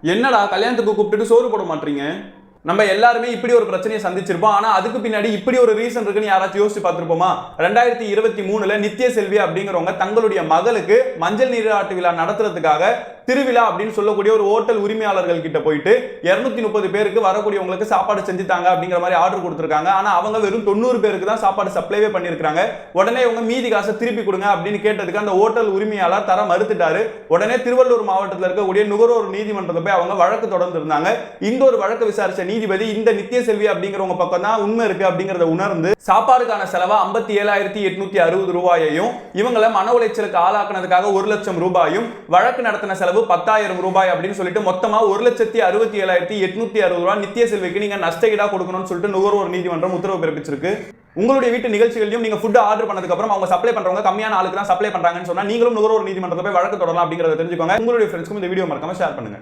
என்னடா கல்யாணத்துக்கு கூப்பிட்டுட்டு சோறு போட மாட்டீங்க? நம்ம எல்லாருமே இப்படி ஒரு பிரச்சனையை சந்திச்சிருப்போம். ஆனா அதுக்கு பின்னாடி இப்படி ஒரு ரீசன் இருக்குன்னு யாராச்சும் யோசிச்சு பார்த்திருப்போமா? 2023ல நித்ய செல்வி அப்படிங்கிறவங்க தங்களுடைய மகளுக்கு மஞ்சள் நீராட்டு விழா நடத்துறதுக்காக திருவிழா அப்படின்னு சொல்லக்கூடிய ஒரு ஹோட்டல் உரிமையாளர்கள் கிட்ட போயிட்டு 230 பேருக்கு வரக்கூடியவங்களுக்கு சாப்பாடு செஞ்சுட்டாங்க அப்படிங்கிற மாதிரி ஆர்டர் கொடுத்துருக்காங்க. ஆனா அவங்க வெறும் 90 பேருக்கு தான் சாப்பாடு சப்ளைவே பண்ணிருக்காங்க. உடனே இவங்க மீதி காசை திருப்பி கொடுங்க அப்படின்னு கேட்டதுக்கு அந்த ஹோட்டல் உரிமையாளர் தர மறுத்துட்டாரு. உடனே திருவள்ளூர் மாவட்டத்தில் இருக்கக்கூடிய நுகர்வோர் நீதிமன்றத்தை போய் அவங்க வழக்கு தொடர்ந்து இருந்தாங்க. இந்த ஒரு வழக்கு விசாரிச்ச நீதிபதி இந்த நித்ய செல்வி அப்படிங்கிறவங்க பக்கம் தான் உண்மை இருக்கு அப்படிங்கறத உணர்ந்து சாப்பாடுக்கான செலவு 57,860 ரூபாயையும் இவங்களை மன உளைச்சலுக்கு ஆளாக்குனதுக்காக 1 லட்சம் ரூபாயும் வழக்கு நடத்தின செலவு 10,000 ரூபாய் அப்படின்னு சொல்லிட்டு மொத்தமா 1,67,860 ரூபாய் நித்ய செல்விக்கு நீங்க நஷ்டஈடா கொடுக்கணும்னு சொல்லிட்டு நுகர்வோர் நீதிமன்றம் உத்தரவு பிறப்பிச்சிருக்கு. உங்களுடைய வீட்டு நிகழ்ச்சிகளையும் நீங்க ஃபுட் ஆர்டர் பண்ணதுக்கு அப்புறம் அவங்க சப்ளை பண்றவங்க கம்மியான ஆளுக்கு தான் சப்ளை பண்றாங்கன்னு சொன்னா நீங்களும் நுகர்வோர் நீதிமன்றத்தை போய் வழக்கு தொடரலாம் அப்படிங்கறத தெரிஞ்சுக்கோங்க. உங்களுடைய ஃப்ரெண்ட்ஸ்க்கும் இந்த வீடியோ மறக்காம ஷேர் பண்ணுங்க.